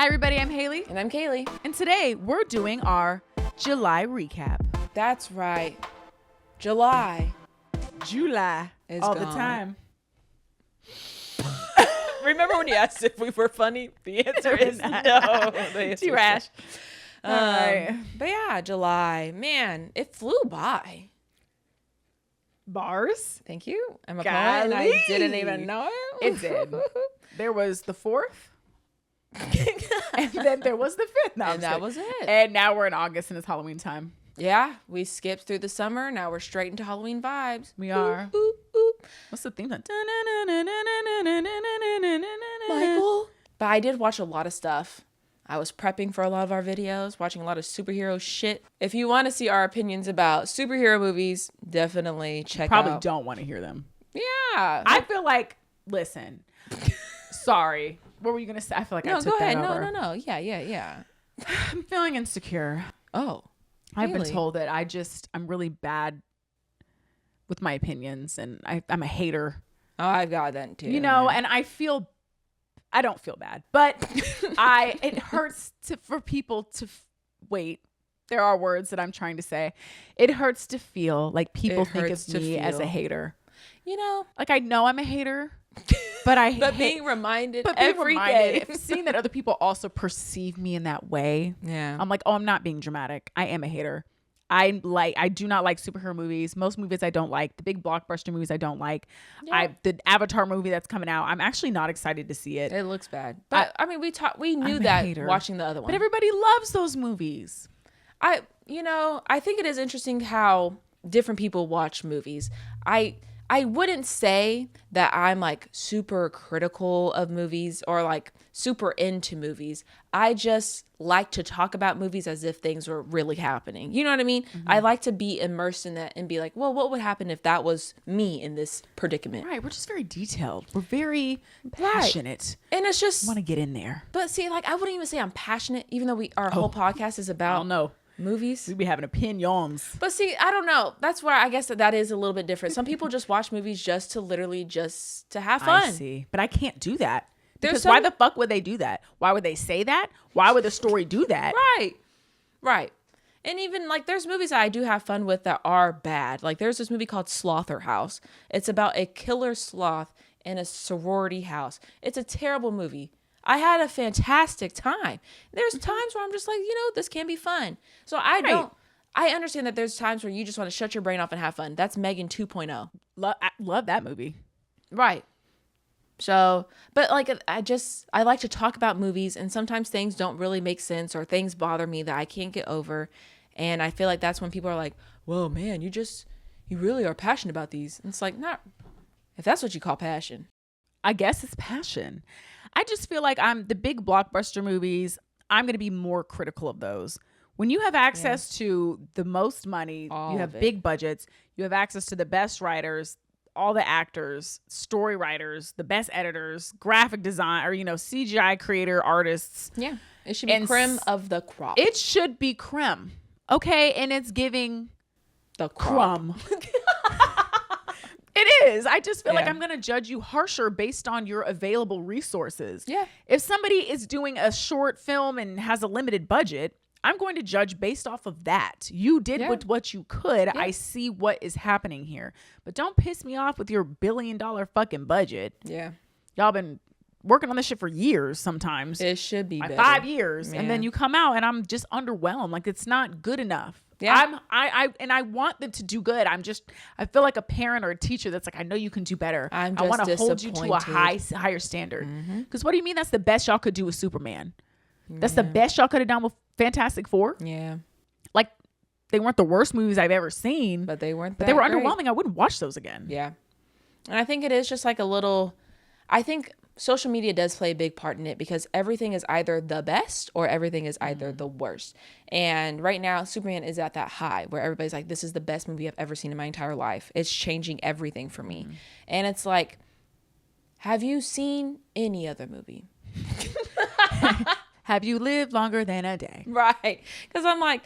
Hi, everybody. I'm Hayley. And I'm Kayli. And today we're doing our July recap. That's right. July is all gone. the time. Remember when you asked if we were funny? The answer is no. Too rash. All right. But yeah, July. Man, it flew by. Bars. Thank you. I'm a Golly. poet and I didn't even know it. It did. There was the 4th. And then there was the 5th. No, and that was it. And now we're in August and it's Halloween time. Yeah, we skipped through the summer. Now we're straight into Halloween vibes. We are. Ooh, ooh, ooh. What's the theme song? Michael. But I did watch a lot of stuff. I was prepping for a lot of our videos, watching a lot of superhero shit. If you want to see our opinions about superhero movies, definitely check out. Probably don't want to hear them. Yeah. I feel like, listen, sorry. What were you going to say? I feel like I took go ahead. that over. No. Yeah. I'm feeling insecure. Oh. I've been really? told that I'm really bad with my opinions and I'm a hater. Oh, I've got that too. You know, and I don't feel bad, but it hurts for people to wait. There are words that I'm trying to say. It hurts to feel like people think of me as a hater. You know, like I know I'm a hater, but being reminded every day. Seeing that other people also perceive me in that way. Yeah. I'm like, oh, I'm not being dramatic. I am a hater. I do not like superhero movies. Most movies I don't like. The big blockbuster movies I don't like. Yeah. The Avatar movie that's coming out, I'm actually not excited to see it. It looks bad. But I mean, we knew that watching the other one. But everybody loves those movies. I think it is interesting how different people watch movies. I wouldn't say that I'm like super critical of movies or like super into movies. I just like to talk about movies as if things were really happening. You know what I mean? Mm-hmm. I like to be immersed in that and be like, well, what would happen if that was me in this predicament? Right. We're just very detailed. We're very passionate. Right. And it's just want to get in there. But see, like I wouldn't even say I'm passionate, even though our whole podcast is about I don't know. Movies. We be having opinions. But see, I don't know. That's where I guess that is a little bit different. Some people just watch movies just to have fun. I see. But I can't do that. Because why the fuck would they do that? Why would they say that? Why would the story do that? Right. And even like there's movies that I do have fun with that are bad. Like there's this movie called Slaughterhouse. It's about a killer sloth in a sorority house. It's a terrible movie. I had a fantastic time. There's times where I'm just like, this can be fun. So I understand that there's times where you just want to shut your brain off and have fun. That's Megan 2.0. I love that movie. Right. So, but like, I like to talk about movies and sometimes things don't really make sense or things bother me that I can't get over. And I feel like that's when people are like, whoa, man, you really are passionate about these. And it's like, not, if that's what you call passion. I guess it's passion. I just feel like the big blockbuster movies, I'm going to be more critical of those. When you have access to the most money, you have big budgets, you have access to the best writers, all the actors, story writers, the best editors, graphic design, or, CGI creator, artists. Yeah. It should be creme of the crop. It should be creme. Okay. And it's giving the crumb. It is. I just feel like I'm going to judge you harsher based on your available resources. Yeah. If somebody is doing a short film and has a limited budget, I'm going to judge based off of that. You did with what you could. Yeah. I see what is happening here. But don't piss me off with your $1 billion fucking budget. Yeah. Y'all been working on this shit for years sometimes. It should be like better. 5 years. Yeah. And then you come out and I'm just underwhelmed. Like it's not good enough. Yeah. I want them to do good. I feel like a parent or a teacher that's like, I know you can do better. I want to hold you to a higher standard. Because what do you mean that's the best y'all could do with Superman? That's the best y'all could have done with Fantastic Four? Yeah. Like they weren't the worst movies I've ever seen. But they weren't But they were underwhelming. I wouldn't watch those again. Yeah. And I think it is just like I think social media does play a big part in it because everything is either the best or everything is either the worst. And right now, Superman is at that high where everybody's like, this is the best movie I've ever seen in my entire life. It's changing everything for me. And it's like, have you seen any other movie? Have you lived longer than a day? Right. Because I'm like,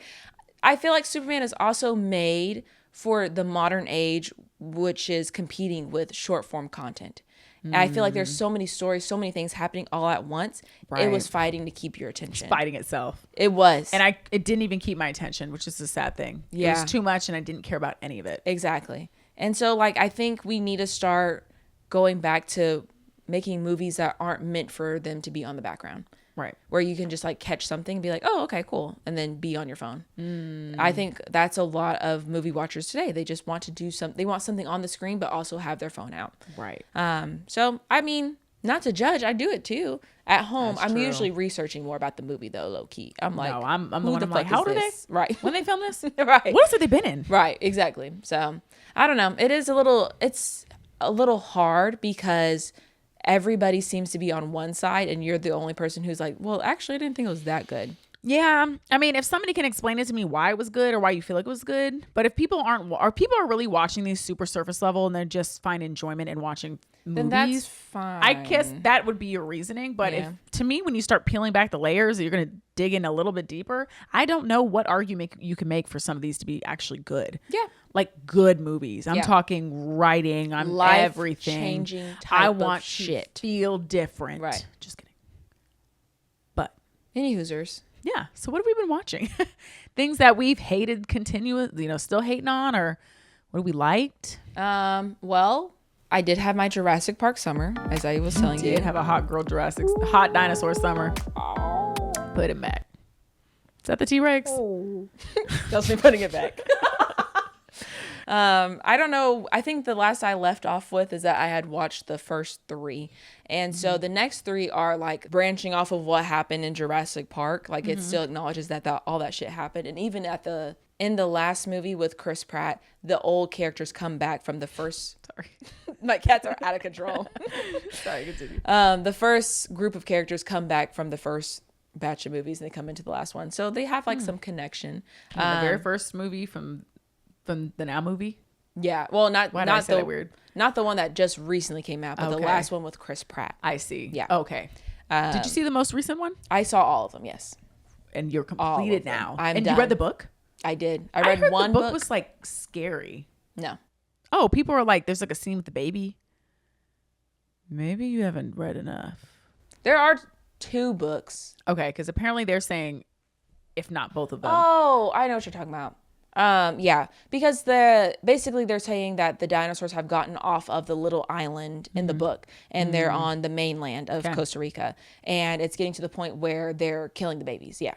I feel like Superman is also made for the modern age, which is competing with short form content. And I feel like there's so many stories, so many things happening all at once. Right. It was fighting to keep your attention. It's fighting itself. It was. And it didn't even keep my attention, which is a sad thing. Yeah. It was too much and I didn't care about any of it. Exactly. And so like I think we need to start going back to making movies that aren't meant for them to be on the background. Right. Where you can just like catch something and be like, oh, okay, cool. And then be on your phone. I think that's a lot of movie watchers today. They just want to do something. They want something on the screen, but also have their phone out. Right. So, I mean, not to judge. I do it too. At home, I'm usually researching more about the movie though, low key. I'm like, no, I'm the one I'm like, how old are they? Right. When they film this? Right. What else have they been in? Right. Exactly. So I don't know. It's a little hard because everybody seems to be on one side and you're the only person who's like, well, actually, I didn't think it was that good. Yeah. I mean, if somebody can explain it to me why it was good or why you feel like it was good, but if people people are really watching these super surface level and they just find enjoyment in watching movies, then that's fine. I guess that would be your reasoning. But if to me, when you start peeling back the layers, you're going to dig in a little bit deeper. I don't know what argument you can make for some of these to be actually good. Yeah. Like good movies. I'm talking writing. I'm everything. Life-changing type I want of shit. To feel different. Right. Just kidding. But any Hoosers. Yeah. So what have we been watching? Things that we've hated still hating on, or what we liked? Well, I did have my Jurassic Park summer, as I was telling you. Did have a hot girl hot dinosaur summer. Put it back. Is that the T-Rex? Oh. That's me putting it back. I don't know. I think the last I left off with is that I had watched the first 3. And so the next 3 are like branching off of what happened in Jurassic Park. Like it still acknowledges that all that shit happened. And even in the last movie with Chris Pratt, the old characters come back from the first. Sorry. My cats are out of control. Sorry, continue. The first group of characters come back from the first batch of movies and they come into the last one. So they have like some connection. The very first movie from the Now movie? Yeah. Well, not Why did I say that weird? Not the one that just recently came out, but the last one with Chris Pratt. I see. Yeah. Okay. Did you see the most recent one? I saw all of them, yes. And you're completed now. I'm and done. You read the book? I did. I read one book. The book was like scary. No. Oh, people are like, there's like a scene with the baby. Maybe you haven't read enough. There are 2 books. Okay, because apparently they're saying, if not both of them. Oh, I know what you're talking about. Yeah, because basically they're saying that the dinosaurs have gotten off of the little island in the book and they're on the mainland of Costa Rica, and it's getting to the point where they're killing the babies. Yeah.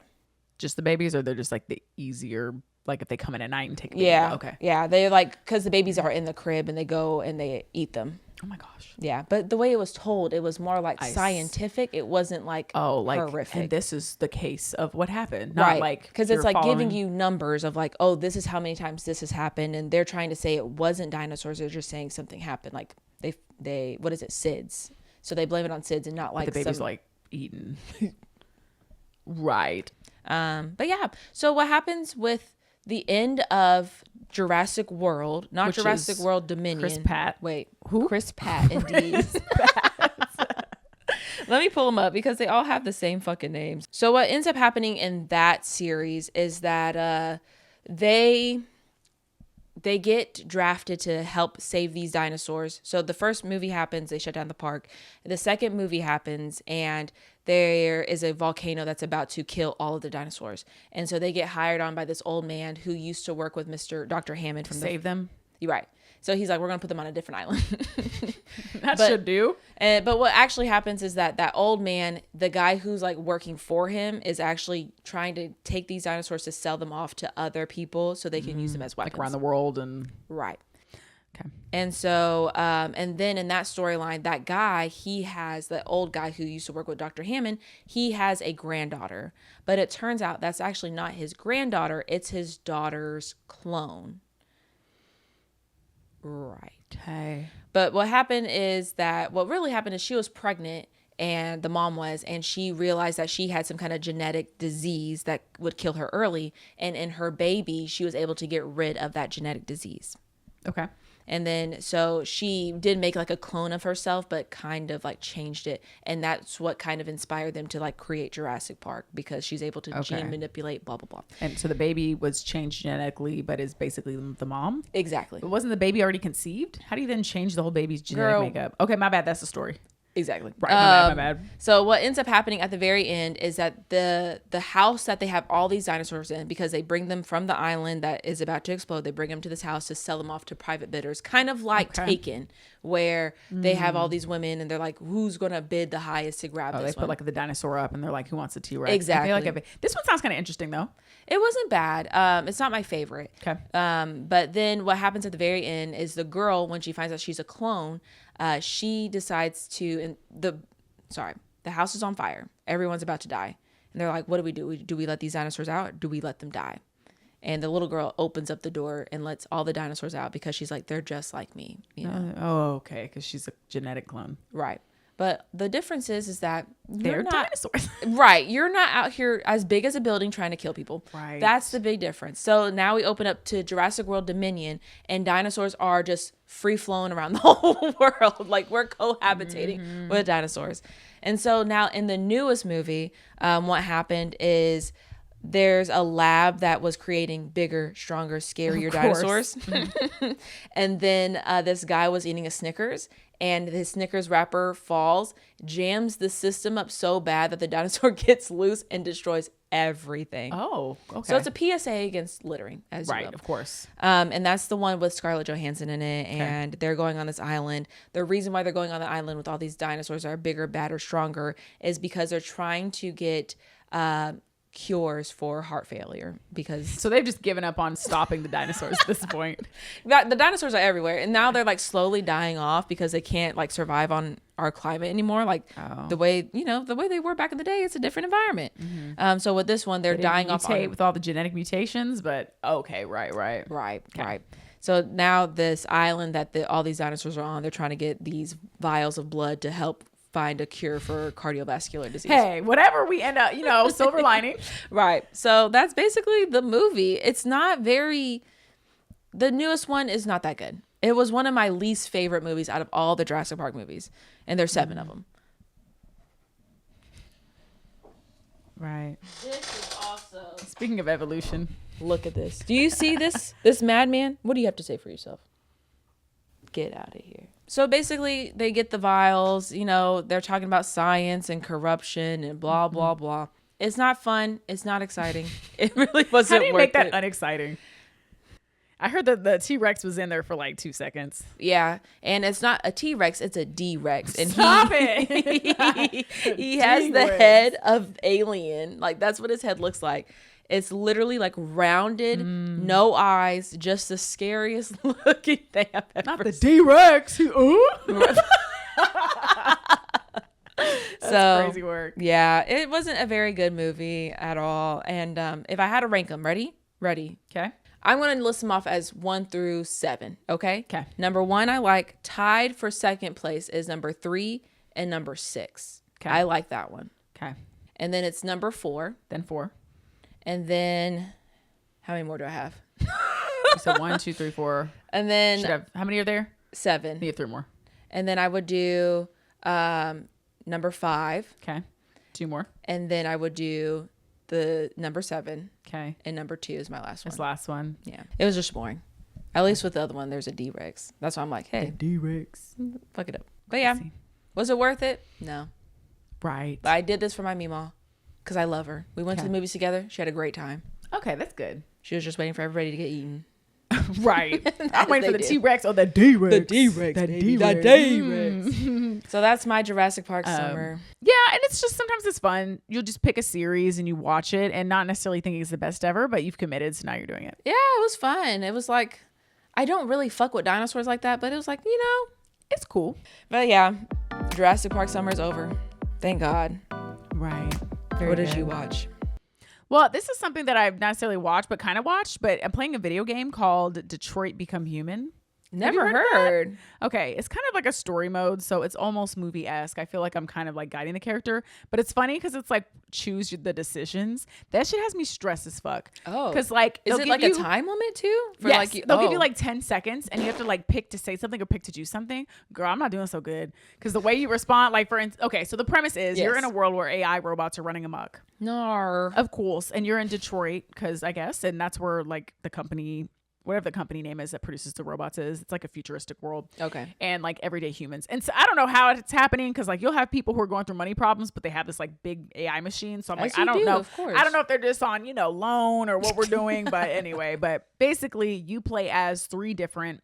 Just the babies, or they're just like the easier, like if they come in at night and take the baby? Yeah. Okay. Yeah, they like, because the babies are in the crib and they go and they eat them. Oh my gosh. Yeah, but the way it was told, it was more like scientific. It wasn't like horrific. And this is the case of what happened, not like, because it's like giving you numbers of like, oh, this is how many times this has happened, and they're trying to say it wasn't dinosaurs. They're just saying something happened. Like they what is it, SIDS? So they blame it on SIDS and not like the baby's like eaten. Right. But yeah. So what happens with the end of Jurassic World, not Which Jurassic World Dominion. Chris Pratt. Wait, who? Chris Pratt, indeed. Let me pull them up because they all have the same fucking names. So what ends up happening in that series is that they get drafted to help save these dinosaurs. So the first movie happens, they shut down the park. The second movie happens, and there is a volcano that's about to kill all of the dinosaurs. And so they get hired on by this old man who used to work with Dr. Hammond from Save them. You're right. So he's like, we're going to put them on a different island. That should do. But what actually happens is that old man, the guy who's like working for him, is actually trying to take these dinosaurs to sell them off to other people so they can use them as weapons. Like around the world and... Right. Okay. And so, and then in that storyline, that guy, he has, the old guy who used to work with Dr. Hammond, he has a granddaughter. But it turns out that's actually not his granddaughter. It's his daughter's clone. Right. Okay. But what really happened is she was pregnant, and the mom was, and she realized that she had some kind of genetic disease that would kill her early. And in her baby, she was able to get rid of that genetic disease. Okay. And then so she did make like a clone of herself, but kind of like changed it. And that's what kind of inspired them to like create Jurassic Park, because she's able to gene manipulate, blah, blah, blah. And so the baby was changed genetically, but is basically the mom? Exactly. But wasn't the baby already conceived? How do you then change the whole baby's genetic makeup? Okay, my bad. That's the story. Exactly. Right. My bad. So what ends up happening at the very end is that the house that they have all these dinosaurs in, because they bring them from the island that is about to explode, they bring them to this house to sell them off to private bidders, kind of like Taken, where they have all these women and they're like, who's going to bid the highest to grab this one? They put like the dinosaur up and they're like, who wants a T-Rex? Exactly. This one sounds kind of interesting though. It wasn't bad. It's not my favorite. Okay. But then what happens at the very end is the girl, when she finds out she's a clone, she decides to, the house is on fire. Everyone's about to die. And they're like, what do we do? Do we let these dinosaurs out, or do we let them die? And the little girl opens up the door and lets all the dinosaurs out, because she's like, they're just like me. You know? Okay. Because she's a genetic clone. Right. But the difference is that they're not dinosaurs. Right. You're not out here as big as a building trying to kill people. Right. That's the big difference. So now we open up to Jurassic World Dominion, and dinosaurs are just free flowing around the whole world. Like, we're cohabitating with dinosaurs. And so now in the newest movie, what happened is there's a lab that was creating bigger, stronger, scarier dinosaurs. And then this guy was eating a Snickers, and his Snickers wrapper falls, jams the system up so bad that the dinosaur gets loose and destroys everything. Oh, okay. So it's a PSA against littering, as you will. Right, of course. And that's the one with Scarlett Johansson in it, and they're going on this island. The reason why they're going on the island with all these dinosaurs that are bigger, badder, stronger is because they're trying to get cures for heart failure, because so they've just given up on stopping the dinosaurs at this point. The dinosaurs are everywhere, and now they're like slowly dying off because they can't like survive on our climate anymore, like the way they were back in the day. It's a different environment. So with this one, they're dying off with all the genetic mutations, but right. So now this island that all these dinosaurs are on, they're trying to get these vials of blood to help find a cure for cardiovascular disease. Hey, whatever we end up, silver lining. Right. So that's basically the movie. It's not the newest one is not that good. It was one of my least favorite movies out of all the Jurassic Park movies. And there's 7 of them. Right. This is awesome. Speaking of evolution. Look at this. Do you see this madman? What do you have to say for yourself? Get out of here. So basically, they get the vials, they're talking about science and corruption and blah, blah, blah. It's not fun. It's not exciting. It really wasn't worth it. How do you make that unexciting? I heard that the T-Rex was in there for like 2 seconds. Yeah. And it's not a T-Rex, it's a D-Rex. And Stop it. He has the head of alien. Like, that's what his head looks like. It's literally like rounded, no eyes, just the scariest looking thing I've ever Not the D-Rex. That's crazy work. Yeah, it wasn't a very good movie at all. And if I had to rank them, ready? Okay. I'm going to list them off as 1 through 7. Okay. Okay. Number 1, I like. Tied for second place is number 3 and number 6. Okay. I like that one. Okay. And then it's number 4. Then 4. And then, how many more do I have? So 1, 2, 3, 4. And then how many are there? 7. You have 3 more. And then I would do number 5. Okay. 2 more. And then I would do the number 7. Okay. And number 2 is my last one. This last one. Yeah. It was just boring. At least with the other one, there's a D-Rex. That's why I'm like, hey. D-Rex. Fuck it up. But yeah. Was it worth it? No. Right. But I did this for my Meemaw because I love her. We went to the movies together. She had a great time. Okay, that's good. She was just waiting for everybody to get eaten. Right. I'm waiting for the T-Rex or the D-Rex. The D-Rex. The D-Rex. D-Rex. So that's my Jurassic Park summer. Yeah, and it's just sometimes it's fun. You'll just pick a series and you watch it and not necessarily thinking it's the best ever, but you've committed, so now you're doing it. Yeah, it was fun. It was like, I don't really fuck with dinosaurs like that, but it was like, it's cool. But yeah, Jurassic Park summer is over. Thank God. Right. What did you watch? Well, this is something that I've not necessarily watched, but kind of watched. But I'm playing a video game called Detroit Become Human. Never heard. Okay, it's kind of like a story mode, so it's almost movie-esque. I feel like I'm kind of like guiding the character, but it's funny because it's like choose the decisions. That shit has me stressed as fuck. Oh, because like is it like a time limit too? For yes, they'll give you like 10 seconds, and you have to like pick to say something or pick to do something. Girl, I'm not doing so good because the way you respond, like okay, so the premise is you're in a world where AI robots are running amok. No, of course, and you're in Detroit because I guess, and that's where like the company, whatever the company name is that produces the robots is. It's like a futuristic world. Okay. And like everyday humans. And so I don't know how it's happening because like you'll have people who are going through money problems, but they have this like big AI machine. So I'm like, I don't know. Of course. I don't know if they're just on, loan or what we're doing. But anyway, but basically you play as 3 different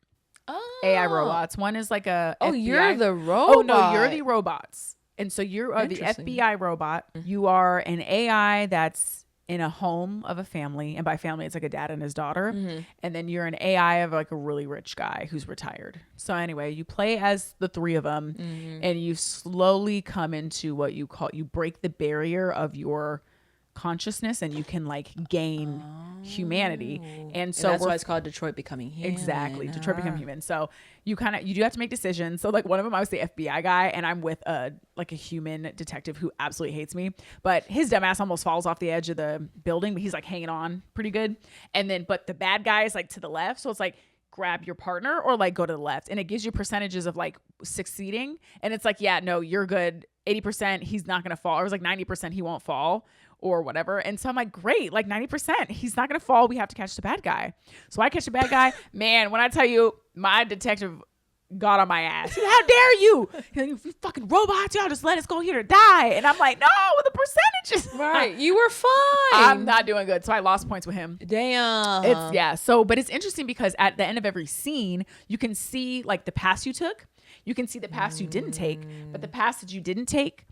AI robots. One is like a FBI. You're the robot. Oh, no, you're the robots. And so you are the FBI robot. Mm-hmm. You are an AI that's in a home of a family, and by family it's like a dad and his daughter, and then you're an AI of like a really rich guy who's retired. So anyway, you play as the 3 of them, and you slowly come into what you break the barrier of your consciousness, and you can like gain humanity. And so that's why it's called Detroit Becoming Human. Exactly, Detroit Becoming Human. So you do have to make decisions. So like one of them, I was the FBI guy, and I'm with a human detective who absolutely hates me, but his dumbass almost falls off the edge of the building, but he's like hanging on pretty good. And then but the bad guy is like to the left, so it's like grab your partner or like go to the left, and it gives you percentages of like succeeding, and it's like, yeah, no, you're good, 80% he's not gonna fall, or it's like 90% he won't fall or whatever. And so I'm like, great, like 90% he's not gonna fall, we have to catch the bad guy. So I catch the bad guy. Man, when I tell you, my detective got on my ass. How dare you? You fucking robots, y'all just let us go here to die. And I'm like, no, the percentages. Right, you were fine. I'm not doing good. So I lost points with him. Damn. But it's interesting because at the end of every scene, you can see like the paths you took. You can see the paths you didn't take, but the paths that you didn't take,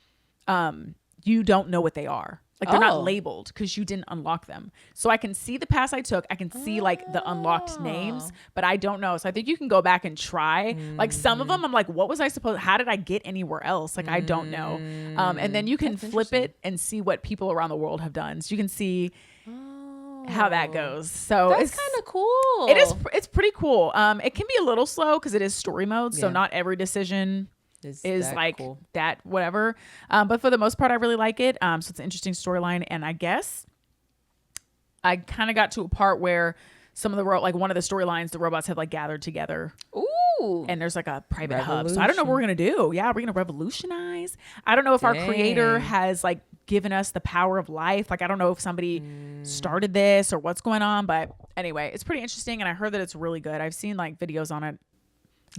you don't know what they are. Like they're not labeled because you didn't unlock them. So I can see the paths I took. I can see like the unlocked names, but I don't know. So I think you can go back and try. Like some of them, I'm like, what was I supposed? How did I get anywhere else? Like I don't know. And then you can flip it and see what people around the world have done. So you can see how that goes. So that's kind of cool. It is. It's pretty cool. It can be a little slow because it is story mode. So not every decision is like cool. That whatever, but for the most part I really like it. So it's an interesting storyline, and I guess I kind of got to a part where some of the like one of the storylines, the robots have like gathered together. Ooh. And there's like a private hub. So I don't know what we're gonna do. Yeah, we're gonna revolutionize. I don't know if our creator has like given us the power of life. Like I don't know if somebody started this or what's going on, but anyway, it's pretty interesting, and I heard that it's really good. I've seen like videos on it.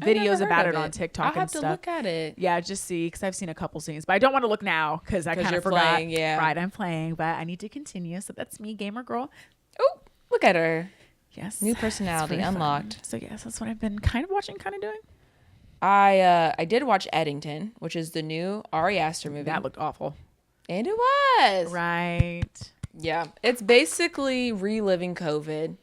Videos about it on TikTok and stuff. I'll have to look at it. Yeah, just see, because I've seen a couple scenes, but I don't want to look now because I kind of forgot. Playing, yeah. Right, I'm playing, but I need to continue. So that's me, gamer girl. Oh, look at her. Yes, new personality unlocked. Fun. So yes, that's what I've been kind of watching, kind of doing. I did watch Eddington, which is the new Ari Aster movie. That looked awful, and it was right. Yeah, it's basically reliving COVID.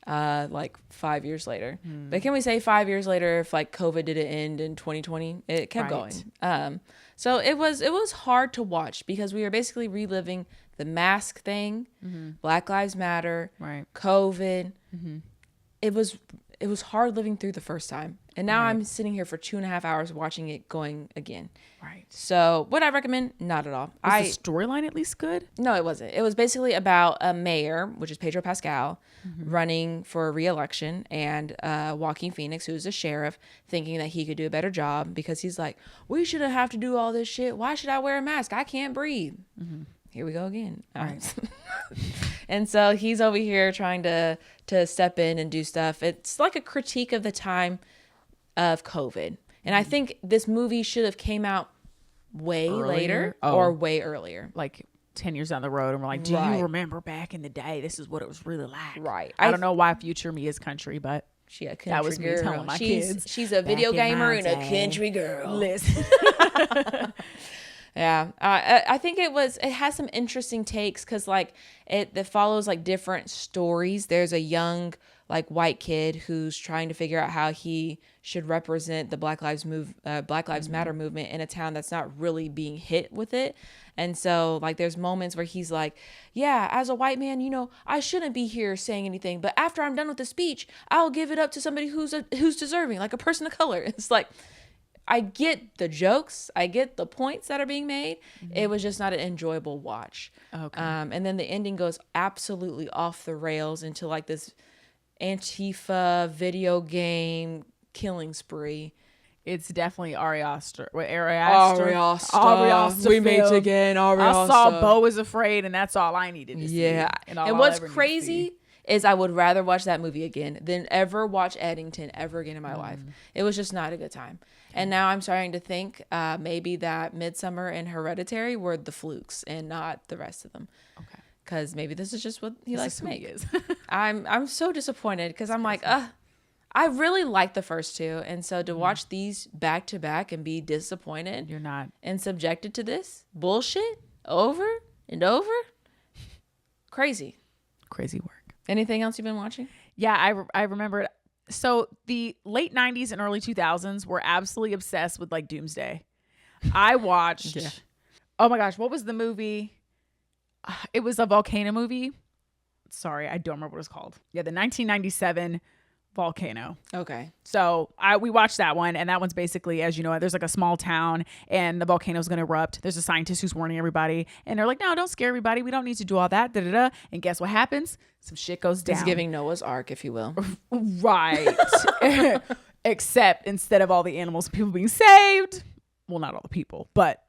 Like 5 years later. But can we say 5 years later if like COVID didn't end in 2020? It kept going. So it was hard to watch because we were basically reliving the mask thing, Black Lives Matter, COVID. It was hard living through the first time. And now I'm sitting here for 2.5 hours watching it going again. Right. So would I recommend? Not at all. Was the storyline at least good? No, it wasn't. It was basically about a mayor, which is Pedro Pascal, running for re-election, and Joaquin Phoenix, who's a sheriff, thinking that he could do a better job because he's like, we shouldn't have to do all this shit. Why should I wear a mask? I can't breathe. Here we go again. Right. And so he's over here trying to step in and do stuff. It's like a critique of the time of COVID. And I think this movie should have came out way later or way earlier. Like 10 years down the road, and we're like, do you remember back in the day? This is what it was really like. Right. I don't know why future me is country, but that was me telling my kids. She's a video gamer and a country girl. Listen. Yeah, I think it has some interesting takes because like it follows like different stories. There's a young like white kid who's trying to figure out how he should represent the Black Lives Matter movement in a town that's not really being hit with it. And so like there's moments where he's like, yeah, as a white man, you know, I shouldn't be here saying anything, but after I'm done with the speech, I'll give it up to somebody who's deserving, like a person of color. It's like, I get the jokes, I get the points that are being made. It was just not an enjoyable watch. Okay. And then the ending goes absolutely off the rails into like this Antifa video game killing spree. It's definitely Ari Aster. Ari Aster. We meet again. Ari Aster. I saw Beau is Afraid, and that's all I needed to see. Yeah. And what's crazy is I would rather watch that movie again than ever watch Eddington ever again in my life. It was just not a good time. And now I'm starting to think maybe that Midsommar and Hereditary were the flukes and not the rest of them. Okay. Because maybe this is just what he likes to make. I'm so disappointed because I'm like, I really like the first two. And so to watch these back to back and be disappointed. You're not. And subjected to this bullshit over and over. Crazy work. Anything else you've been watching? Yeah, I remember. So the late 90s and early 2000s were absolutely obsessed with like Doomsday. I watched, oh my gosh, what was the movie? It was a volcano movie. Sorry, I don't remember what it was called. Yeah, the 1997 volcano. Okay. So we watched that one, and that one's basically, as you know, there's like a small town and the volcano's going to erupt. There's a scientist who's warning everybody, and they're like, no, don't scare everybody. We don't need to do all that. And guess what happens? Some shit goes down. It's giving Noah's Ark, if you will. Right. Except instead of all the animals and people being saved, well, not all the people, but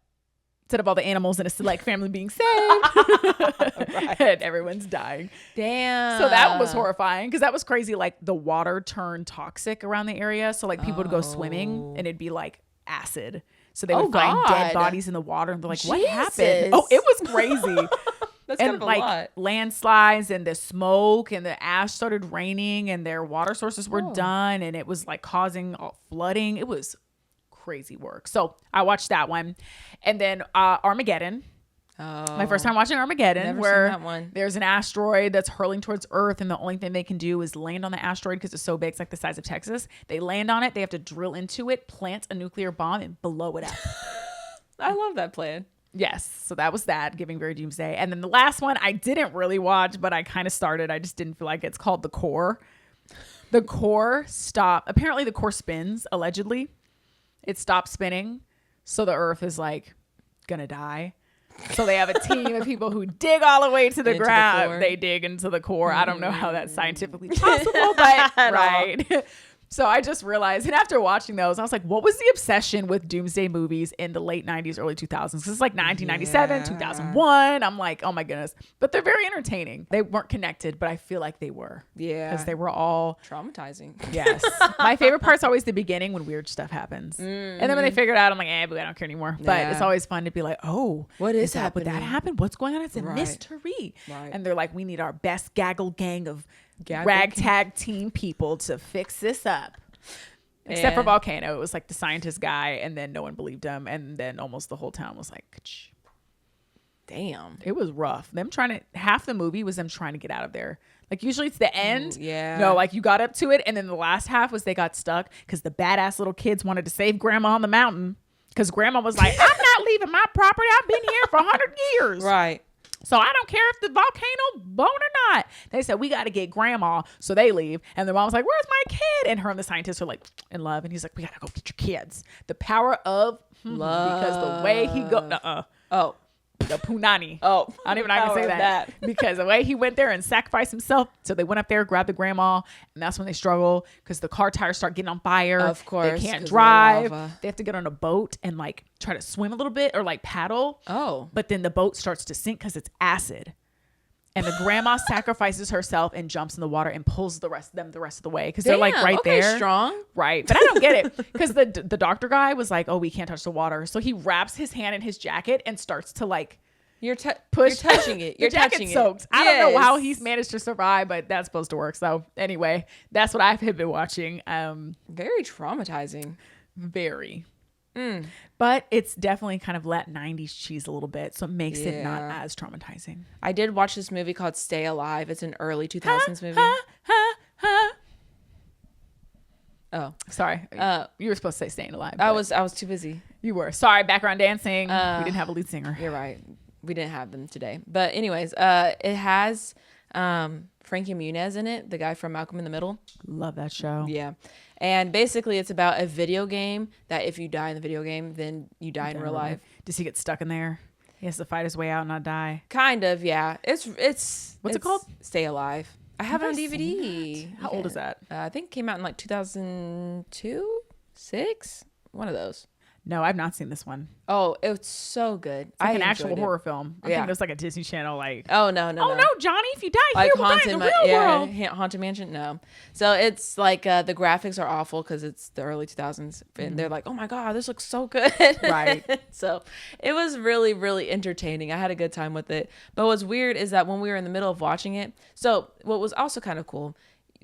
instead of all the animals and a select family being saved, and everyone's dying. Damn. So that was horrifying because that was crazy. Like the water turned toxic around the area. So like people would go swimming and it'd be like acid. So they would find dead bodies in the water and they're like, what happened? Oh, it was crazy. That's and kind of like a lot. Landslides and the smoke and the ash started raining and their water sources were done and it was like causing flooding. It was crazy work. So I watched that one. And then Armageddon. My first time watching Armageddon, where there's an asteroid that's hurling towards Earth and the only thing they can do is land on the asteroid because it's so big, it's like the size of Texas. They land on it, they have to drill into it, plant a nuclear bomb and blow it up. I love that plan. Yes. So that was that, giving very Doomsday. And then the last one I didn't really watch, but I kind of started. I just didn't feel like it's called The Core. The Core stopped. Apparently the core spins, allegedly. It stopped spinning. So the Earth is like going to die. So they have a team of people who dig all the way to the ground. They dig into the core. I don't know how that's scientifically possible, but right. So I just realized, and after watching those, I was like, what was the obsession with Doomsday movies in the late 90s, early 2000s? Because it's like 1997, 2001. I'm like, oh my goodness. But they're very entertaining. They weren't connected, but I feel like they were. Yeah. Because they were all traumatizing. Yes. My favorite part's always the beginning when weird stuff happens. And then when they figure it out, I'm like, but I don't care anymore. But it's always fun to be like, oh, what is happening? Would that happen? What's going on? It's a mystery. Right. And they're like, we need our best gaggle gang of ragtag team people to fix this up. Except for Volcano, it was like the scientist guy, and then no one believed him, and then almost the whole town was like, Kach. Damn, it was rough. Half the movie was them trying to get out of there. Like usually it's the end. Yeah. No, like you got up to it, and then the last half was they got stuck because the badass little kids wanted to save Grandma on the mountain because Grandma was like, I'm not leaving my property. I've been here for 100 years. Right. So I don't care if the volcano blown or not. They said, we got to get Grandma. So they leave. And the mom was like, where's my kid? And her and the scientists are like in love. And he's like, we got to go get your kids. The power of love. Because the way he the punani. Oh, I don't even know how to say that. Because the way he went there and sacrificed himself. So they went up there, grabbed the grandma. And that's when they struggle because the car tires start getting on fire. Of course. They can't drive. They have to get on a boat and like try to swim a little bit or like paddle. Oh. But then the boat starts to sink because it's acid. And the grandma sacrifices herself and jumps in the water and pulls the rest of the way because they're like right there. Strong. Right. But I don't get it because the doctor guy was like, oh, we can't touch the water. So he wraps his hand in his jacket and starts to like push. You're touching it. You're touching soaked. it. I don't know how he's managed to survive, but that's supposed to work. So anyway, that's what I've been watching. Very traumatizing. Very. But it's definitely kind of let 90s cheese a little bit, so it makes it not as traumatizing. I did watch this movie called Stay Alive. It's an early 2000s movie. Oh, sorry. You were supposed to say Staying Alive. I was too busy. You were. Sorry, background dancing. We didn't have a lead singer. You're right. We didn't have them today. But anyways, it has Frankie Muniz in it, the guy from Malcolm in the Middle. Love that show. Yeah. And basically it's about a video game that if you die in the video game, then you die in real life. Does he get stuck in there? He has to fight his way out and not die. Kind of, yeah. It's What's it called? Stay Alive. I have it on DVD. How old is that? I think it came out in like 2002, 6, one of those. No, I've not seen this one. Oh, it's so good. It's like an actual horror film. I think it was like a Disney Channel. Like, oh no, Johnny, if you die like here, we'll die in the real world. Haunted Mansion. No, so it's like the graphics are awful because it's the early 2000s, and they're like, oh my god, this looks so good. Right. So it was really, really entertaining. I had a good time with it. But what's weird is that when we were in the middle of watching it, so what was also kind of cool,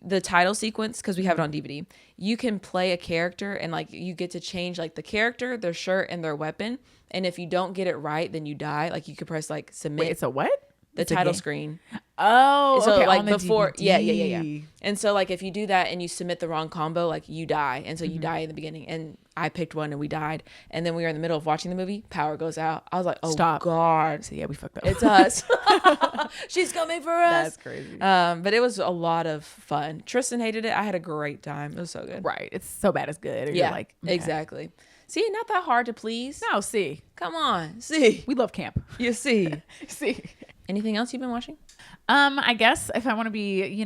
the title sequence, because we have it on DVD, you can play a character and like you get to change like the character, their shirt, and their weapon. And if you don't get it right, then you die. Like you could press like submit. Wait, it's a what? The title screen. Oh, so okay, like on the before, DVD. yeah. And so like if you do that and you submit the wrong combo, like you die, and so you die in the beginning. And I picked one and we died. And then we were in the middle of watching the movie. Power goes out. I was like, oh Stop. God. So yeah, we fucked up. It's us. She's coming for us. That's crazy. But it was a lot of fun. Tristan hated it. I had a great time. It was so good. Right. It's so bad it's good. Or Yeah, you're like, okay. exactly. See, not that hard to please. No, see. Come on. See. We love camp. You see. See. Anything else you've been watching? I guess if I want to be,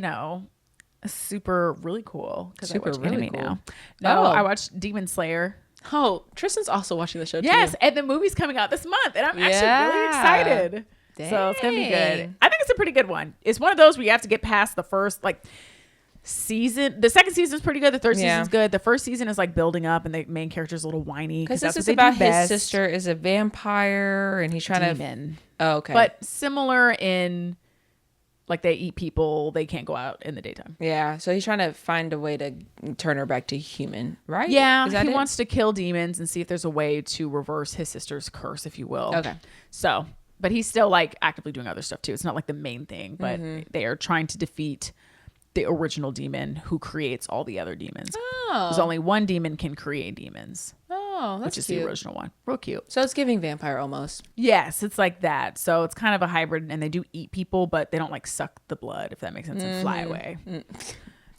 super really cool, because I watch anime now. No, I watched Demon Slayer. Oh, Tristan's also watching the show too. Yes, and the movie's coming out this month, and I'm actually really excited. Dang. So it's gonna be good. I think it's a pretty good one. It's one of those where you have to get past the first season. The second season is pretty good. The third season's good. The first season is like building up, and the main character's a little whiny because this is about his sister is a vampire, and he's trying to. Oh, okay. But similar in like they eat people, they can't go out in the daytime. Yeah, so he's trying to find a way to turn her back to human, right? Yeah, he wants to kill demons and see if there's a way to reverse his sister's curse, if you will. Okay. So, but he's still like actively doing other stuff too. It's not like the main thing, but they are trying to defeat the original demon who creates all the other demons. Oh. There's only one demon can create demons. Oh, that's which is cute. the original one. Real cute. So it's giving vampire almost. Yes, it's like that. So it's kind of a hybrid, and they do eat people, but they don't like suck the blood, if that makes sense, and fly away.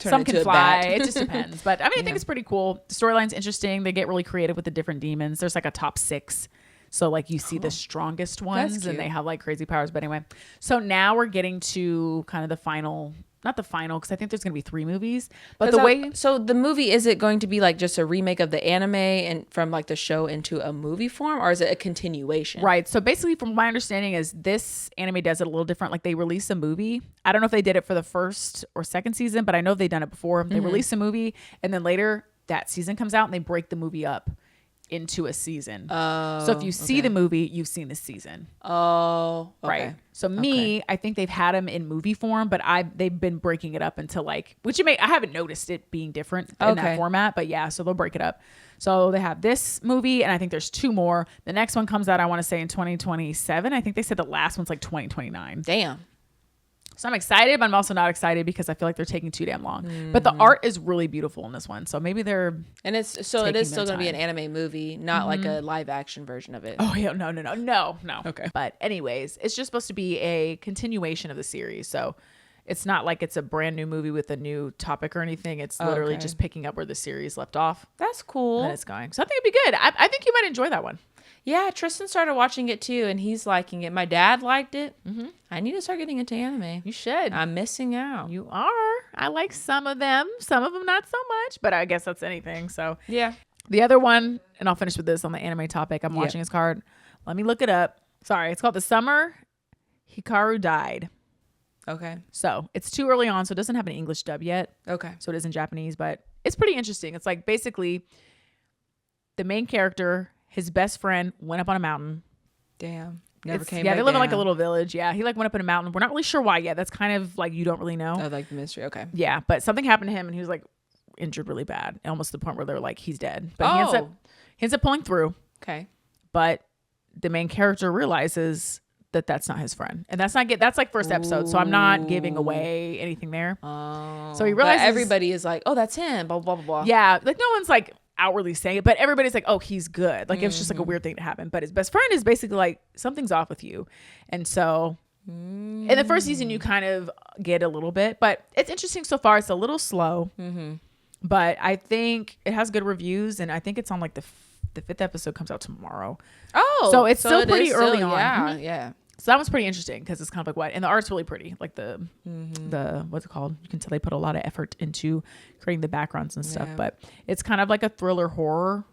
Some can fly. It just depends. But I mean, I think it's pretty cool. The storyline's interesting. They get really creative with the different demons. There's like a top 6. So like you see the strongest ones, and they have like crazy powers. But anyway, so now we're getting to kind of the final. Not the final, because I think there's going to be 3 movies. But so the movie, is it going to be like just a remake of the anime and from like the show into a movie form, or is it a continuation? Right. So basically, from my understanding, is this anime does it a little different. Like they release a movie. I don't know if they did it for the first or second season, but I know they've done it before. They release a movie, and then later that season comes out, and they break the movie up into a season. So if you see the movie, you've seen the season. Oh, okay. Right. So I think they've had them in movie form, but they've been breaking it up into like, I haven't noticed it being different in that format, but yeah, so they'll break it up. So they have this movie, and I think there's 2 more. The next one comes out, I want to say in 2027. I think they said the last one's like 2029. Damn. So I'm excited, but I'm also not excited because I feel like they're taking too damn long. But the art is really beautiful in this one. So maybe they're it is still going to be an anime movie, not like a live action version of it. Oh yeah, no. Okay. But anyways, it's just supposed to be a continuation of the series. So it's not like it's a brand new movie with a new topic or anything. It's literally just picking up where the series left off. That's cool. And it's going. So I think it'd be good. I think you might enjoy that one. Yeah, Tristan started watching it too, and he's liking it. My dad liked it. I need to start getting into anime. You should. I'm missing out. You are. I like some of them not so much, but I guess that's anything. So yeah. The other one, and I'll finish with this on the anime topic. I'm watching his card. Let me look it up. Sorry, it's called The Summer Hikaru Died. Okay. So it's too early on, so it doesn't have an English dub yet. Okay. So it is in Japanese, but it's pretty interesting. It's like basically the main character, his best friend, went up on a mountain. Damn. Never came back. Yeah, they live in like a little village. Yeah, he like went up in a mountain. We're not really sure why yet. That's kind of like you don't really know. Oh, like the mystery. Okay. Yeah, but something happened to him, and he was like injured really bad, almost to the point where they're like he's dead. But he ends up pulling through. Okay. But the main character realizes that's not his friend, and that's like first episode, so I'm not giving away anything there. So he realizes everybody is like, oh, that's him, blah blah blah blah. Yeah, like no one's like outwardly saying it, but everybody's like, oh, he's good. Like it was just like a weird thing to happen, but his best friend is basically like, something's off with you. And so in the first season you kind of get a little bit, but it's interesting so far. It's a little slow, but I think it has good reviews, and I think it's on like the 5th episode comes out tomorrow. So it's still pretty early on. Yeah. So that was pretty interesting because it's kind of like what, and the art's really pretty. Like the what's it called? You can tell they put a lot of effort into creating the backgrounds and stuff. But it's kind of like a thriller horror.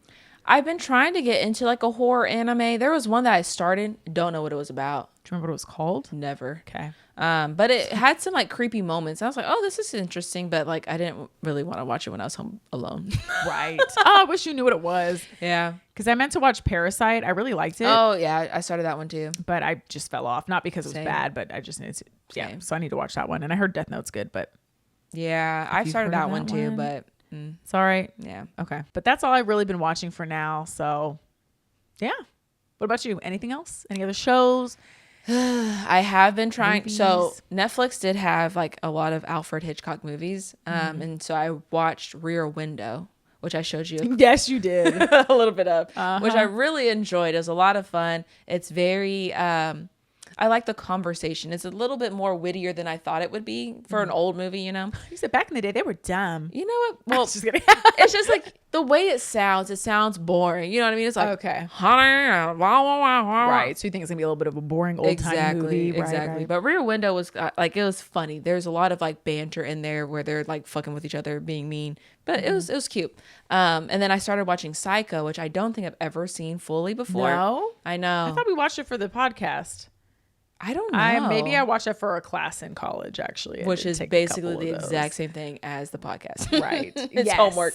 I've been trying to get into like a horror anime. There was one that I started. Don't know what it was about. Do you remember what it was called? Never. Okay. But it had some like creepy moments. I was like, oh, this is interesting, but like I didn't really want to watch it when I was home alone. Right. Oh, I wish you knew what it was. Yeah. Because I meant to watch Parasite. I really liked it. Oh yeah, I started that one too. But I just fell off. Not because it was bad, but I just needed to. Yeah. So I need to watch that one. And I heard Death Note's good, but yeah, I started that one too, but it's all right. Yeah. Okay. But that's all I've really been watching for now. So yeah. What about you? Anything else? Any other shows? I have been trying. Movies? So Netflix did have like a lot of Alfred Hitchcock movies. And so I watched Rear Window, which I showed you. Yes, you did. A little bit of, which I really enjoyed. It was a lot of fun. It's very, I like the conversation. It's a little bit more wittier than I thought it would be for an old movie, you know? You said back in the day, they were dumb. You know what? Well, just kidding. it's just like the way it sounds boring. You know what I mean? It's like, okay. Right. So you think it's going to be a little bit of a boring old time movie? Exactly. Right. But Rear Window was like, it was funny. There's a lot of like banter in there where they're like fucking with each other, being mean. But it was cute. And then I started watching Psycho, which I don't think I've ever seen fully before. No? I know. I thought we watched it for the podcast. I don't know. Maybe I watched it for a class in college, actually. Which is basically the exact same thing as the podcast. Right. It's homework.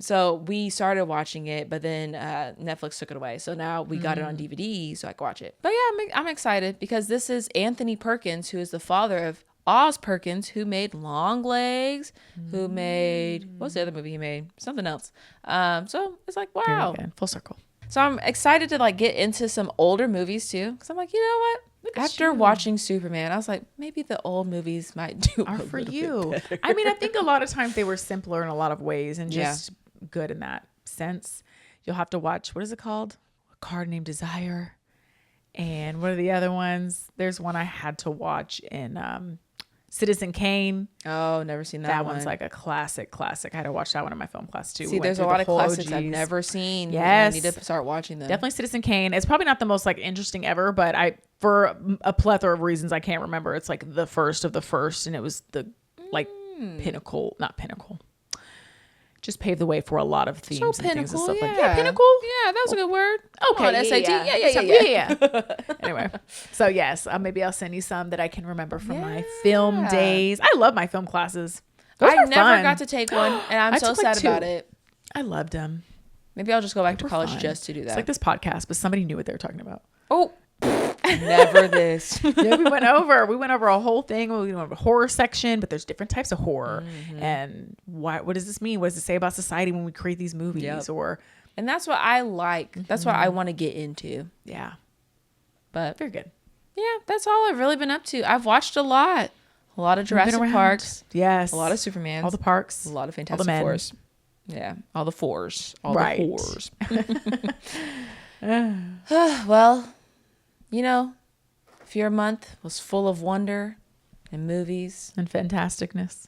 So we started watching it, but then Netflix took it away. So now we got it on DVD so I can watch it. But yeah, I'm excited because this is Anthony Perkins, who is the father of Oz Perkins, who made Long Legs, who made, what's the other movie he made? Something else. So it's like, wow. Full circle. So I'm excited to like get into some older movies too. Cause I'm like, you know what? After watching Superman, I was like, maybe the old movies might do are for you. I mean, I think a lot of times they were simpler in a lot of ways and just good in that sense. You'll have to watch, what is it called? A Card Named Desire. And what are the other ones? There's one I had to watch in Citizen Kane. Oh, never seen that one. That one's like a classic. I had to watch that one in my film class too. See, there's a lot of classics I've never seen. Yes. I need to start watching them. Definitely Citizen Kane. It's probably not the most like interesting ever, but for a plethora of reasons I can't remember. It's like the first of the first, and it was the like not pinnacle. Just paved the way for a lot of themes and things and stuff like that. Yeah, pinnacle. Yeah, that was a good word. Okay, on, SAT. Yeah. Anyway, so yes, maybe I'll send you some that I can remember from my film days. I love my film classes. I never got to take one, and I'm so sad about it. I loved them. Maybe I'll just go back to college just to do that. It's like this podcast, but somebody knew what they were talking about. Oh. Never this. Yeah, we went over a whole thing. We went over a horror section, but there's different types of horror. And what does this mean? What does it say about society when we create these movies? And that's what I like. That's what I want to get into. Yeah. But very good. Yeah, that's all I've really been up to. I've watched a lot of Jurassic Parks. Yes. A lot of Supermans. All the parks. A lot of Fantastic Fours. Yeah. All the fours. All the whores. Well, you know, if your month was full of wonder and movies and fantasticness,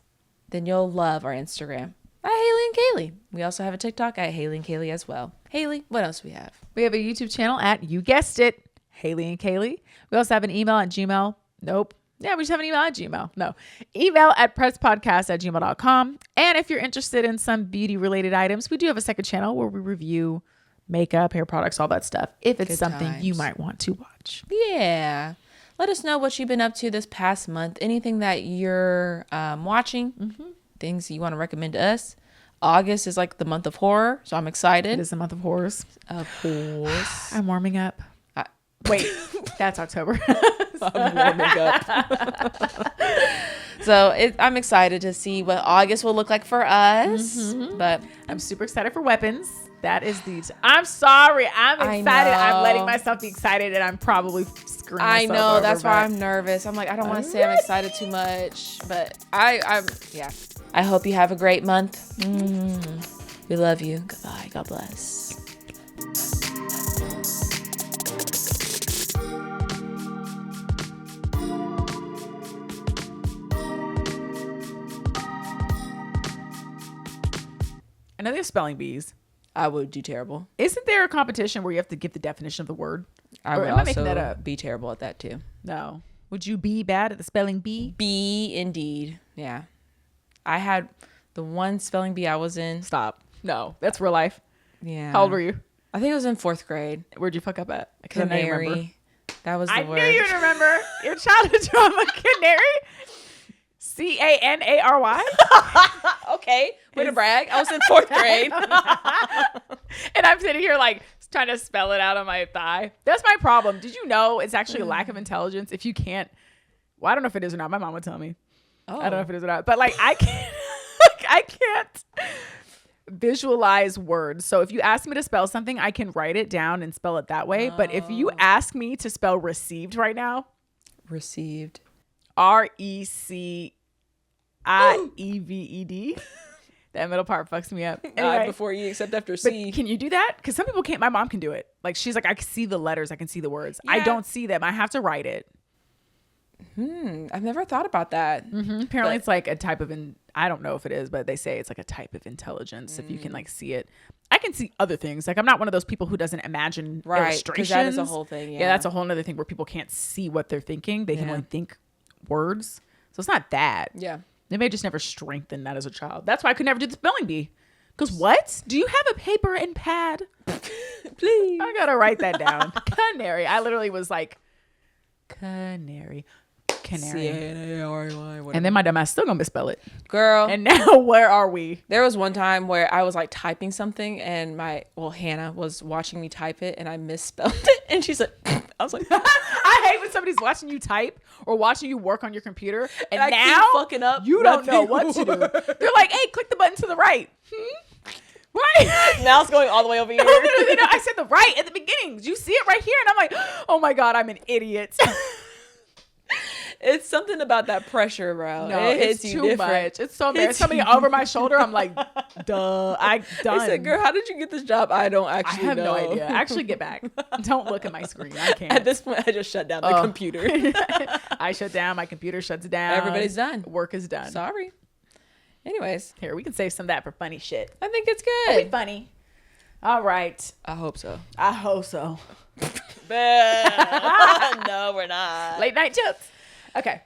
then you'll love our Instagram at Hayley and Kayli. We also have a TikTok at Hayley and Kayli as well. Hayley, what else do we have? We have a YouTube channel at, you guessed it, Hayley and Kayli. We also have an email at Gmail. Nope. Yeah, we just have an email at Gmail. No. Email at presspodcast@gmail.com. And if you're interested in some beauty related items, we do have a second channel where we review makeup, hair products, all that stuff. If it's something you might want to watch. Yeah. Let us know what you've been up to this past month. Anything that you're watching. Things you want to recommend to us. August is like the month of horror, so I'm excited. It is the month of horrors. Of course. I'm warming up. Wait, that's October. I'm warming up. So I'm excited to see what August will look like for us. But I'm super excited for Weapons. That is I'm sorry. I'm excited. I'm letting myself be excited, and I'm probably screwing myself I know. over, That's why I'm nervous. I'm like, I don't want to say I'm excited too much, but I'm yeah. I hope you have a great month. We love you. Goodbye. God bless. I know there's spelling bees. I would do terrible. Isn't there a competition where you have to give the definition of the word? I would also be terrible at that too. No. Would you be bad at the spelling bee? Bee, indeed. Yeah. I had the one spelling bee I was in. Stop. No, that's real life. Yeah. How old were you? I think it was in 4th grade. Where'd you fuck up at? Canary. That was the word. I knew you'd remember. Your childhood drama, Canary. Canary. Okay. Way to brag. I was in 4th grade. And I'm sitting here like trying to spell it out on my thigh. That's my problem. Did you know it's actually a lack of intelligence if you can't? Well, I don't know if it is or not. My mom would tell me. Oh. I don't know if it is or not. But like I can't. I can't visualize words. So if you ask me to spell something, I can write it down and spell it that way. Oh. But if you ask me to spell received right now, received, RECIEVED. That middle part fucks me up. Anyway, before E except after C. Can you do that? Because some people can't. My mom can do it. Like she's like, I can see the letters. I can see the words. Yeah. I don't see them. I have to write it. I've never thought about that. Apparently it's like a type of, I don't know if it is, but they say it's like a type of intelligence if you can like see it. I can see other things. Like I'm not one of those people who doesn't imagine illustrations. That is a whole thing. Yeah, that's a whole other thing where people can't see what they're thinking. They can only think words. So it's not that. Yeah. They may just never strengthen that as a child. That's why I could never do the spelling bee. Because what? Do you have a paper and pad? Please. I gotta write that down. Canary. I literally was like, canary. C-A-N-A-R-Y. And then my dumb ass still gonna misspell it. Girl. And now where are we? There was one time where I was like typing something and Hannah was watching me type it and I misspelled it. And she's like, I was like, I hate when somebody's watching you type or watching you work on your computer. And I now keep fucking up. You don't know what to do. They're like, hey, click the button to the right. Right. Now it's going all the way over here. No, I said the right at the beginning. You see it right here. And I'm like, oh my God, I'm an idiot. It's something about that pressure, bro. No, it's too much. It's so embarrassing. Somebody over my shoulder, I'm like, duh, I said, girl, how did you get this job? I don't actually know. I have no idea. Actually, get back. Don't look at my screen. I can't. At this point, I just shut down the computer. I shut down. My computer shuts down. Everybody's done. Work is done. Sorry. Anyways. Here, we can save some of that for funny shit. I think it's good. It'll be funny. All right. I hope so. I hope so. No, we're not. Late night jokes. Okay.